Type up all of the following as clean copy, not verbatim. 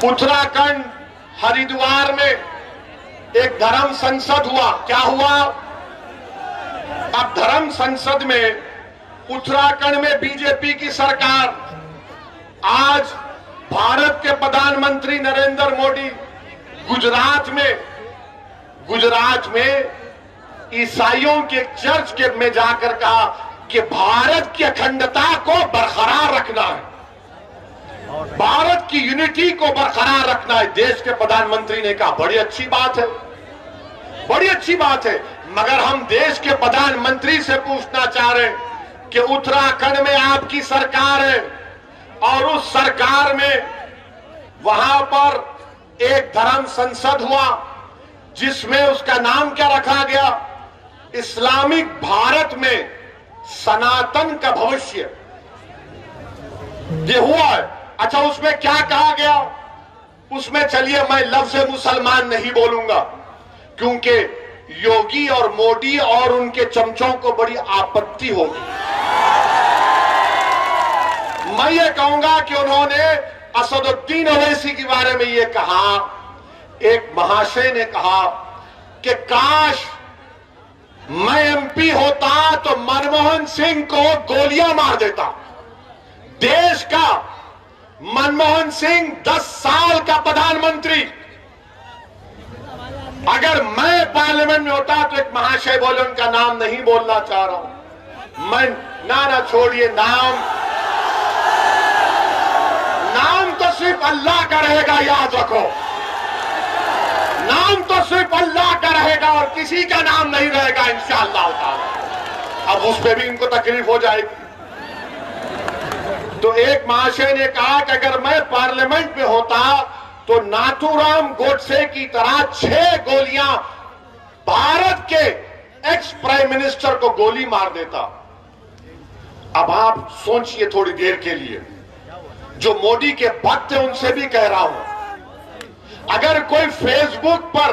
उत्तराखंड हरिद्वार में एक धर्म संसद हुआ। क्या हुआ? अब धर्म संसद में उत्तराखंड में बीजेपी की सरकार, आज भारत के प्रधानमंत्री नरेंद्र मोदी गुजरात में ईसाइयों के चर्च के में जाकर कहा कि भारत की अखंडता को बरकरार रखना है, भारत की यूनिटी को बरकरार रखना है। देश के प्रधानमंत्री ने कहा बड़ी अच्छी बात है, बड़ी अच्छी बात है। मगर हम देश के प्रधानमंत्री से पूछना चाह रहे हैं कि उत्तराखंड में आपकी सरकार है और उस सरकार में वहां पर एक धर्म संसद हुआ जिसमें उसका नाम क्या रखा गया? इस्लामिक भारत में सनातन का भविष्य, ये हुआ है। अच्छा, उसमें क्या कहा गया? उसमें चलिए मैं लफ्ज़ मुसलमान नहीं बोलूंगा क्योंकि योगी और मोदी और उनके चमचों को बड़ी आपत्ति होगी। मैं ये कहूंगा कि उन्होंने असदुद्दीन ओवैसी के बारे में ये कहा, एक महाशय ने कहा कि काश मैं एमपी होता तो मनमोहन सिंह को गोलियां मार देता। देश का मनमोहन सिंह 10 साल का प्रधानमंत्री, अगर मैं पार्लियामेंट में होता तो एक महाशय बोले, उनका नाम नहीं बोलना चाह रहा हूं मैं, ना छोड़िए, नाम तो सिर्फ अल्लाह का रहेगा, याद रखो, नाम तो सिर्फ अल्लाह का रहेगा और किसी का नाम नहीं रहेगा इंशाअल्लाह ताला। अब उस पर भी इनको तकलीफ हो जाएगी। तो एक महाशय ने कहा कि अगर मैं पार्लियामेंट में होता तो नाथूराम गोडसे की तरह 6 गोलियां भारत के एक्स प्राइम मिनिस्टर को गोली मार देता। अब आप सोचिए थोड़ी देर के लिए, जो मोदी के भक्त हैं उनसे भी कह रहा हूं, अगर कोई फेसबुक पर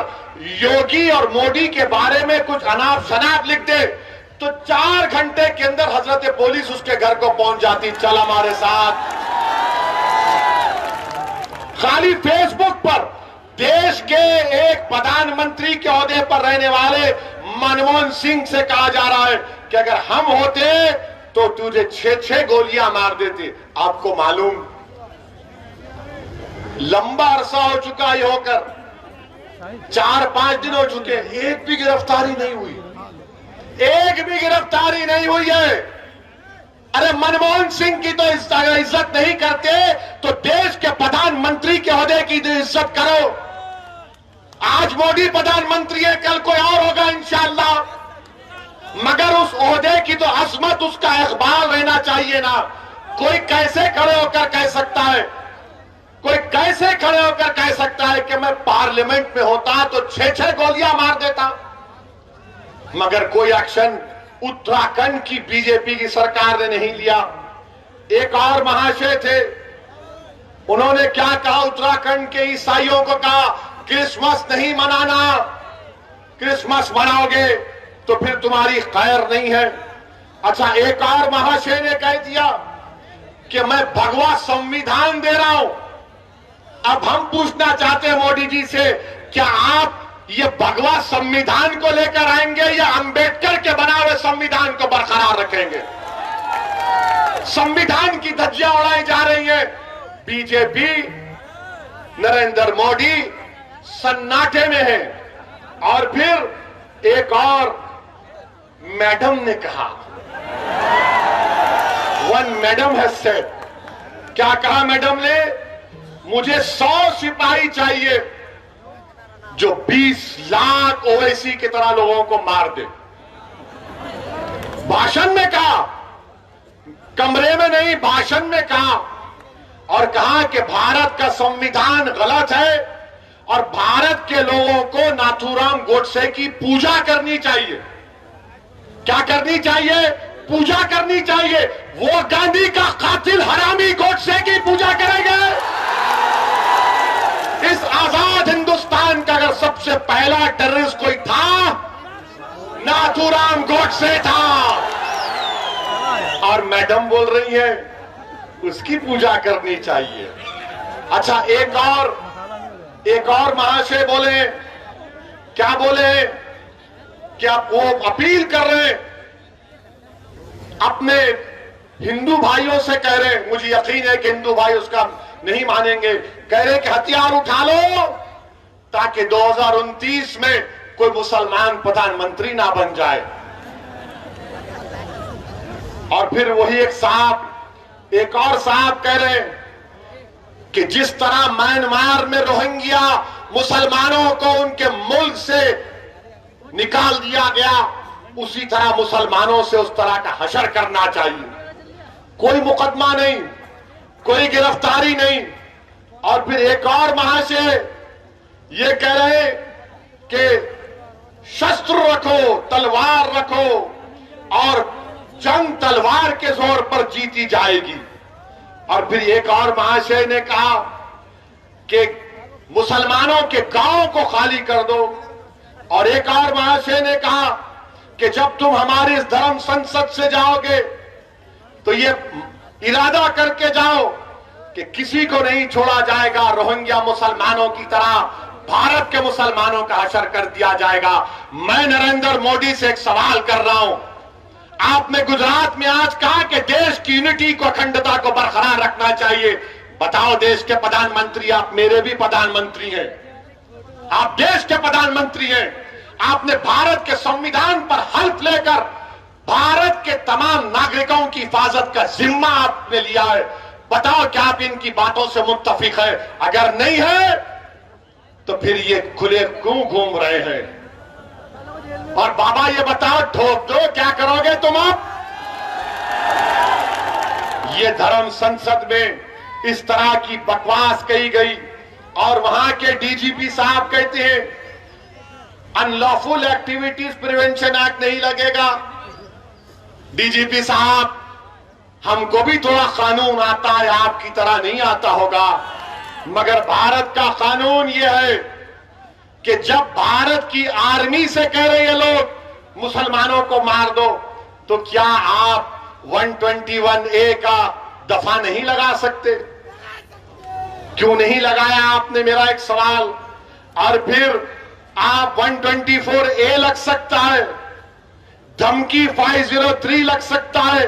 योगी और मोदी के बारे में कुछ अनाप शनाप लिख दे तो 4 घंटे के अंदर हजरत पुलिस उसके घर को पहुंच जाती, चल हमारे साथ। खाली फेसबुक पर देश के एक प्रधानमंत्री के ओहदे पर रहने वाले मनमोहन सिंह से कहा जा रहा है कि अगर हम होते तो तुझे 6 गोलियां मार देते। आपको मालूम, लंबा अरसा हो चुका ये होकर, 4-5 दिन हो चुके, एक भी गिरफ्तारी नहीं हुई, एक भी गिरफ्तारी नहीं हुई है। अरे मनमोहन सिंह की तो इज्जत नहीं करते तो देश के प्रधानमंत्री के ओहदे की तो इज्जत करो। आज मोदी प्रधानमंत्री है, कल कोई और होगा इंशाअल्लाह, मगर उस ओहदे की तो अजमत, उसका इकबाल रहना चाहिए ना। कोई कैसे खड़े होकर कह सकता है, कोई कैसे खड़े होकर कह सकता है कि मैं पार्लियामेंट में होता तो 6 गोलियां मार देता? मगर कोई एक्शन उत्तराखंड की बीजेपी की सरकार ने नहीं लिया। एक और महाशय थे, उन्होंने क्या कहा? उत्तराखंड के ईसाइयों को कहा क्रिसमस नहीं मनाना, क्रिसमस मनाओगे तो फिर तुम्हारी खैर नहीं है। अच्छा, एक और महाशय ने कह दिया कि मैं भगवा संविधान दे रहा हूं। अब हम पूछना चाहते हैं मोदी जी से, क्या आप ये भगवा संविधान को लेकर आएंगे या अंबेडकर के बना हुए संविधान को बरकरार रखेंगे? संविधान की धज्जियां उड़ाई जा रही है। बीजेपी, नरेंद्र मोदी सन्नाटे में है। और फिर एक और मैडम ने कहा, वन मैडम हैज सेड, क्या कहा मैडम ने? मुझे 100 सिपाही चाहिए जो 20 लाख ओवैसी की तरह लोगों को मार दे। भाषण में कहा, कमरे में नहीं, भाषण में कहा। और कहा कि भारत का संविधान गलत है और भारत के लोगों को नाथूराम गोडसे की पूजा करनी चाहिए। क्या करनी चाहिए? पूजा करनी चाहिए। वो गांधी का कातिल हरामी गोडसे की पूजा करेंगे। इस आजाद हिंदुस्तान का अगर सबसे पहला टेररिस्ट कोई था, नाथूराम गोडसे था। और मैडम बोल रही है उसकी पूजा करनी चाहिए। अच्छा, एक और महाशय बोले, क्या बोले कि आप वो अपील कर रहे हैं, अपने हिंदु भाइयों से कह रहे हैं, मुझे यकीन है कि हिंदू भाई उसका नहीं मानेंगे, कह रहे कि हथियार उठा लो ताकि 2029 में कोई मुसलमान प्रधानमंत्री ना बन जाए। और फिर वही एक और साहब कह रहे हैं कि जिस तरह म्यांमार में रोहिंग्या मुसलमानों को उनके मुल्क से निकाल दिया गया, उसी तरह मुसलमानों से उस तरह का हशर करना चाहिए। कोई मुकदमा नहीं, कोई गिरफ्तारी नहीं। और फिर एक और महाशय ये कह रहे कि शस्त्र रखो, तलवार रखो और जंग तलवार के जोर पर जीती जाएगी। और फिर एक और महाशय ने कहा कि मुसलमानों के गांव को खाली कर दो। और एक और महाशय ने कहा कि जब तुम हमारी इस धर्म संसद से जाओगे तो ये इरादा करके जाओ कि किसी को नहीं छोड़ा जाएगा, रोहिंग्या मुसलमानों की तरह भारत के मुसलमानों का हशर कर दिया जाएगा। मैं नरेंद्र मोदी से एक सवाल कर रहा हूं, आपने गुजरात में आज कहा कि देश की यूनिटी को, अखंडता को बरकरार रखना चाहिए। बताओ, देश के प्रधानमंत्री, आप मेरे भी प्रधानमंत्री हैं, आप देश के प्रधानमंत्री हैं, आपने भारत के संविधान पर हल्फ लेकर भारत के तमाम नागरिकों की हिफाजत का जिम्मा आपने लिया है। बताओ, क्या आप इनकी बातों से मुत्तफिक है? अगर नहीं है तो फिर ये खुले क्यों घूम रहे हैं? और बाबा ये बताओ, ठोक दो, क्या करोगे तुम अब? ये धर्म संसद में इस तरह की बकवास कही गई और वहां के डीजीपी साहब कहते हैं अनलॉफुल एक्टिविटीज प्रिवेंशन एक्ट नहीं लगेगा। डीजीपी साहब, हमको भी थोड़ा कानून आता है, आपकी तरह नहीं आता होगा, मगर भारत का कानून यह है कि जब भारत की आर्मी से कह रहे हैं लोग मुसलमानों को मार दो, तो क्या आप 121A का दफा नहीं लगा सकते? क्यों नहीं लगाया आपने, मेरा एक सवाल। और फिर आप 124A लग सकता है, धमकी 503 लग सकता है,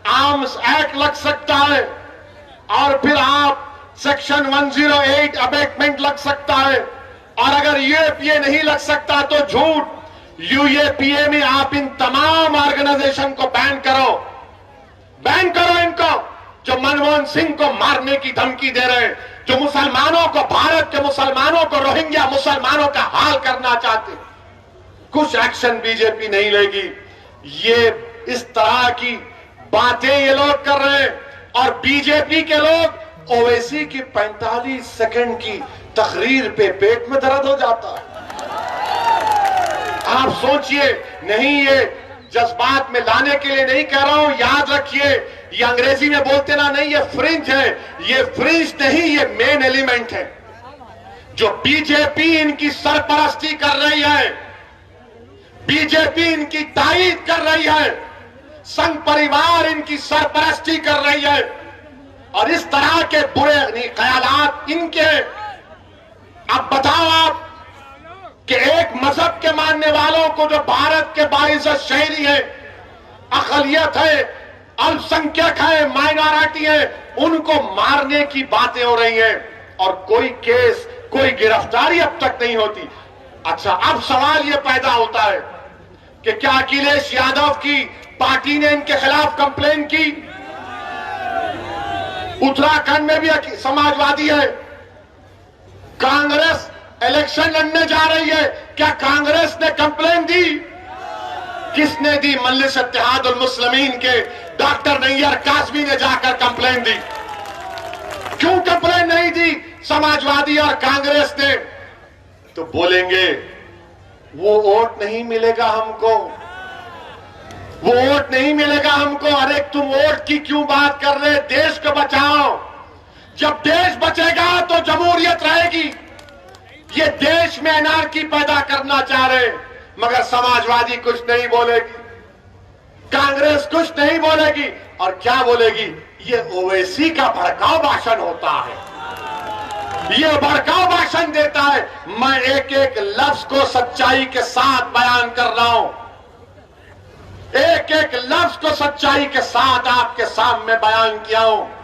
आर्म्स एक्ट लग सकता है, और फिर आप सेक्शन 108 अबेटमेंट लग सकता है। और अगर यूएपीए नहीं लग सकता तो झूठ। यूएपीए में आप इन तमाम ऑर्गेनाइजेशन को बैन करो इनको, जो मनमोहन सिंह को मारने की धमकी दे रहे हैं, जो मुसलमानों को, भारत के मुसलमानों को, रोहिंग्या मुसलमानों का हाल करना चाहते। कुछ एक्शन बीजेपी नहीं लेगी। ये इस तरह की बातें ये लोग कर रहे हैं। और बीजेपी के लोग ओवैसी की 45 सेकंड की तकरीर पे पेट में दर्द हो जाता है। आप सोचिए, नहीं, ये जज्बात में लाने के लिए नहीं कह रहा हूं, याद रखिए, ये अंग्रेजी में बोलते ना, नहीं, ये फ्रिंज है। ये फ्रिंज नहीं, ये मेन एलिमेंट है। जो बीजेपी इनकी सरपरस्ती कर रही है, बीजेपी इनकी तायीद कर रही है, संघ परिवार इनकी सरपरस्ती कर रही है, और इस तरह के बुरे ख्यालात इनके। अब बताओ आप कि एक मजहब के मानने वालों को, जो भारत के बाइज़्ज़त शहरी है, अक़लियत है, अल्पसंख्यक है, माइनॉरिटी है, उनको मारने की बातें हो रही हैं और कोई केस, कोई गिरफ्तारी अब तक नहीं होती। अच्छा, अब सवाल यह पैदा होता है कि क्या अखिलेश यादव की पार्टी ने इनके खिलाफ कंप्लेन की? उत्तराखंड में भी समाजवादी है। कांग्रेस इलेक्शन लड़ने जा रही है, क्या कांग्रेस ने कंप्लेन दी? किसने दी? मजलिस इत्तेहादुल मुस्लिमीन के डॉक्टर नैयर कासमी ने जाकर कंप्लेन दी। क्यों कंप्लेन नहीं दी समाजवादी और कांग्रेस ने? तो बोलेंगे वो वोट नहीं मिलेगा हमको, वो वोट नहीं मिलेगा हमको। अरे तुम वोट की क्यों बात कर रहे? देश को बचाओ। जब देश बचेगा तो जमहूरियत रहेगी। ये देश में अनार्की पैदा करना चाह रहे, मगर समाजवादी कुछ नहीं बोलेगी, कांग्रेस कुछ नहीं बोलेगी। और क्या बोलेगी? ये ओवैसी का भड़काऊ भाषण होता है। ये भड़काऊ भाषण देता है। मैं एक एक लफ्ज को सच्चाई के साथ बयान कर रहा हूं, एक एक लफ्ज को सच्चाई के साथ आपके सामने बयान किया हूं।